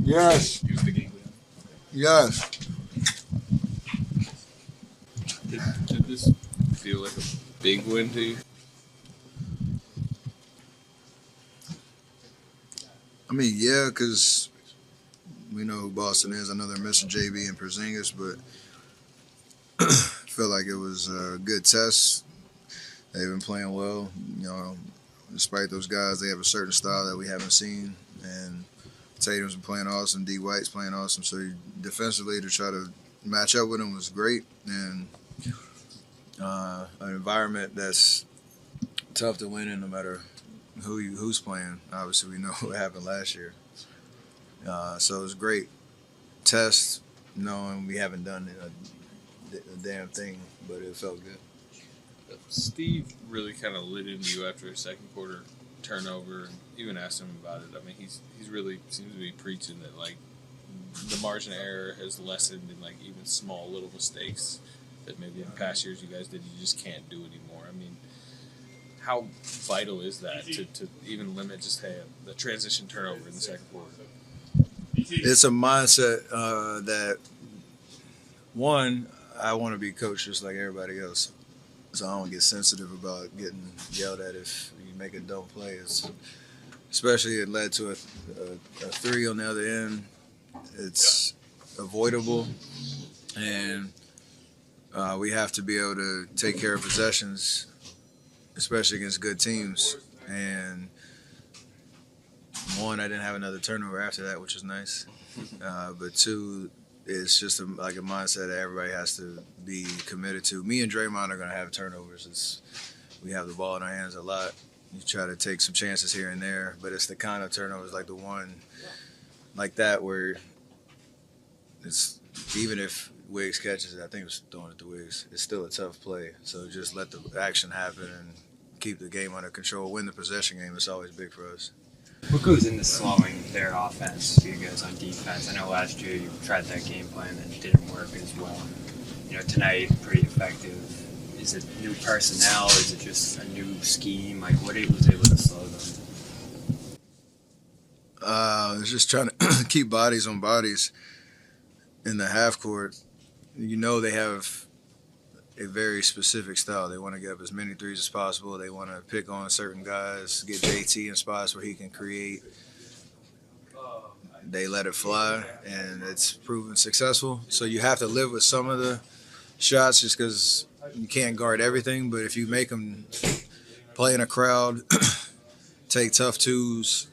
Yes. Use the game plan. Yes. Did this feel like a big win to you? I mean, yeah, because we know who Boston is. I know they're missing JB and Porzingis, but I feel like it was a good test. They've been playing well. You know, despite those guys, they have a certain style that we haven't seen. And Tatum's been playing awesome. D. White's playing awesome. So defensively, to try to match up with them was great. And an environment that's tough to win in, no matter who's playing. Obviously, we know what happened last year. So it was a great test, knowing we haven't done a damn thing, but it felt good. Steve really kind of lit into you after a second quarter turnover, and even asked him about it. I mean, he's really seems to be preaching that like the margin of error has lessened in like even small little mistakes that maybe in past years you guys did, you just can't do anymore. I mean, how vital is that to even limit just the transition turnover in the second quarter? It's a mindset that, one, I want to be coached just like everybody else. So I don't get sensitive about getting yelled at if you make a dumb play. Especially it led to a three on the other end. It's avoidable, and we have to be able to take care of possessions, especially against good teams. And one, I didn't have another turnover after that, which was nice. But two, it's just like a mindset that everybody has to be committed to. Me and Draymond are going to have turnovers. We have the ball in our hands a lot. You try to take some chances here and there, but it's the kind of turnovers like the one like that where it's, even if Wiggs catches it, I think it was throwing it to Wiggs, it's still a tough play. So just let the action happen and keep the game under control. Win the possession game. It's always big for us. What goes into slowing their offense for you guys on defense? I know last year you tried that game plan and it didn't work as well. You know, tonight, pretty effective. Is it new personnel? Is it just a new scheme? Like, what was able to slow them? It's just trying to keep bodies on bodies in the half court. You know they have a very specific style. They want to get up as many threes as possible. They want to pick on certain guys, get JT in spots where he can create. They let it fly, and it's proven successful. So you have to live with some of the shots just because you can't guard everything. But if you make them play in a crowd, take tough twos,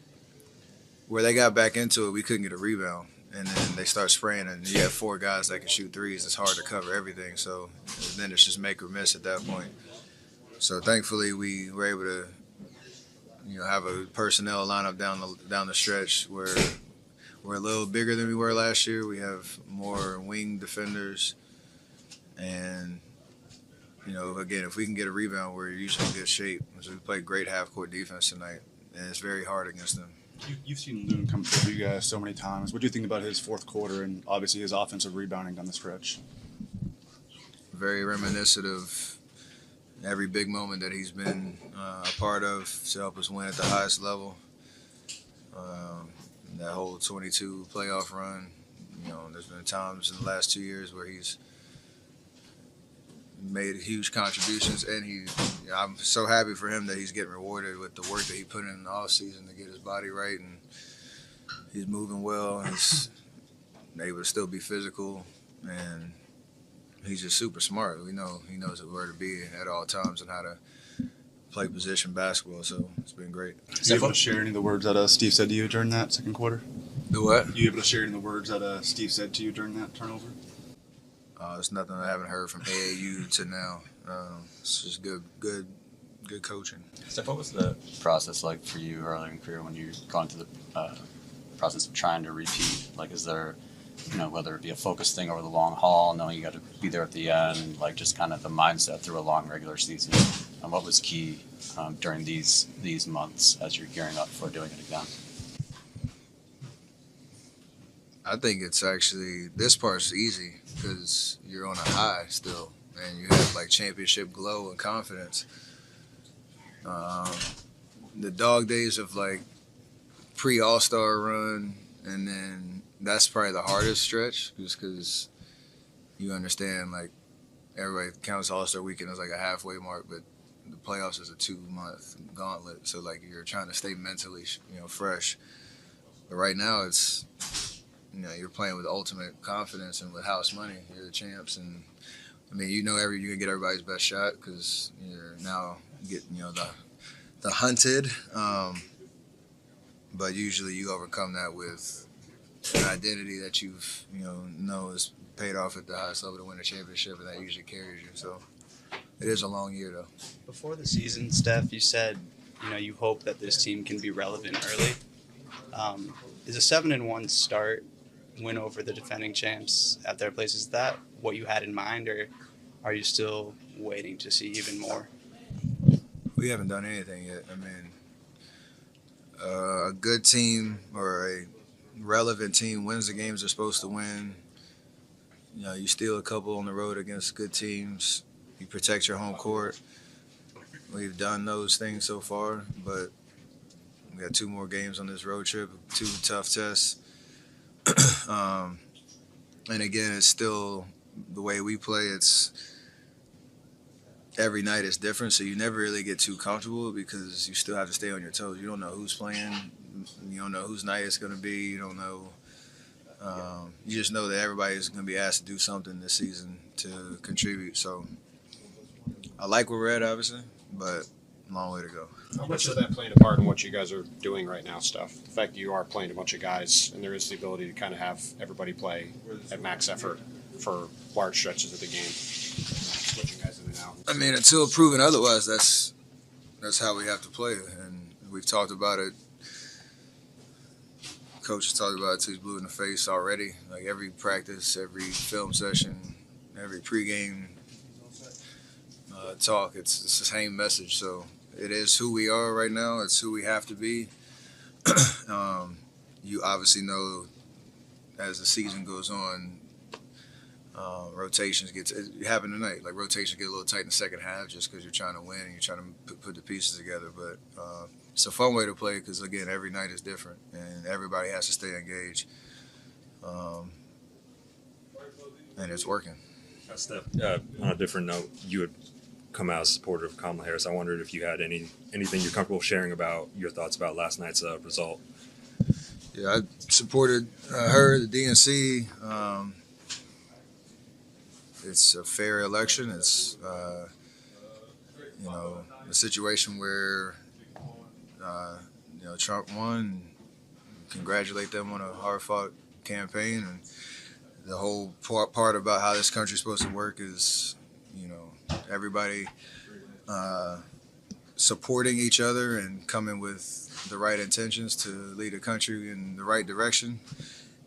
where they got back into it, we couldn't get a rebound. And then they start spraying, and you have four guys that can shoot threes. It's hard to cover everything. So then it's just make or miss at that point. So thankfully, we were able to, have a personnel lineup down the stretch where we're a little bigger than we were last year. We have more wing defenders, and again, if we can get a rebound, we're usually in good shape. So we played great half-court defense tonight, and it's very hard against them. You've seen Loon come through you guys so many times. What do you think about his fourth quarter and obviously his offensive rebounding down the stretch? Very reminiscent of every big moment that he's been a part of to help us win at the highest level. That whole 22 playoff run, there's been times in the last 2 years where he's made huge contributions, and I'm so happy for him that he's getting rewarded with the work that he put in the offseason to get his body right, and he's moving well, and he's able to still be physical, and he's just super smart. We know he knows where to be at all times and how to play position basketball, so it's been great. Are you able to share any of the words that Steve said to you during that second quarter? The what? Are you able to share any of the words that Steve said to you during that turnover? It's nothing I haven't heard from AAU to now. It's just good coaching. Steph, what was the process like for you earlier in your career when you've gone through the process of trying to repeat? Like, is there, whether it be a focus thing over the long haul, knowing you got to be there at the end, like just kind of the mindset through a long regular season? And what was key during these months as you're gearing up for doing it again? I think it's actually, this part's easy because you're on a high still and you have like championship glow and confidence. The dog days of like pre-All-Star run and then that's probably the hardest stretch, just because you understand, like, everybody counts All-Star Weekend as like a halfway mark, but the playoffs is a 2-month gauntlet. So like you're trying to stay mentally, fresh. But right now it's, you're playing with ultimate confidence and with house money. You're the champs, and I mean, you can get everybody's best shot because you're now getting, the hunted. But usually you overcome that with an identity that you've, know is paid off at the highest level to win a championship, and that usually carries you. So it is a long year, though. Before the season, Steph, you said, you hope that this team can be relevant early. Is a 7-1 start, win over the defending champs at their place, is that what you had in mind, or are you still waiting to see even more? We haven't done anything yet. I mean, a good team or a relevant team wins the games they're supposed to win. You steal a couple on the road against good teams. You protect your home court. We've done those things so far, but we got 2 more games on this road trip, 2 tough tests. And again, it's still the way we play. It's every night is different, so you never really get too comfortable because you still have to stay on your toes. You don't know who's playing. You don't know whose night it's going to be. You don't know. You just know that everybody's going to be asked to do something this season to contribute. So I like where we're at, obviously, but long way to go. How much is that playing a part in what you guys are doing right now, Steph? The fact that you are playing a bunch of guys and there is the ability to kind of have everybody play at max effort for large stretches of the game, switching guys in and out. I mean, until proven otherwise, that's how we have to play, and we've talked about it. Coach has talked about it till he's blue in the face already. Like every practice, every film session, every pregame talk, it's the same message. So it is who we are right now. It's who we have to be. You obviously know as the season goes on, rotations it happened tonight. Like rotations get a little tight in the second half just because you're trying to win and you're trying to put the pieces together. But it's a fun way to play because again, every night is different and everybody has to stay engaged. And it's working. Steph, on a different note, you had come out as a supporter of Kamala Harris. I wondered if you had anything you're comfortable sharing about your thoughts about last night's result. Yeah, I supported her, the DNC. It's a fair election. It's a situation where Trump won. Congratulate them on a hard-fought campaign, and the whole part about how this country's supposed to work is, everybody supporting each other and coming with the right intentions to lead the country in the right direction.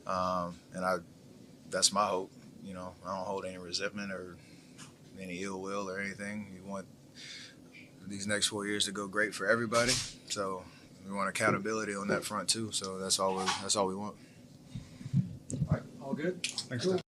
That's my hope. I don't hold any resentment or any ill will or anything. You want these next 4 years to go great for everybody. So we want accountability on that front too. So that's all we want. All good? Thanks.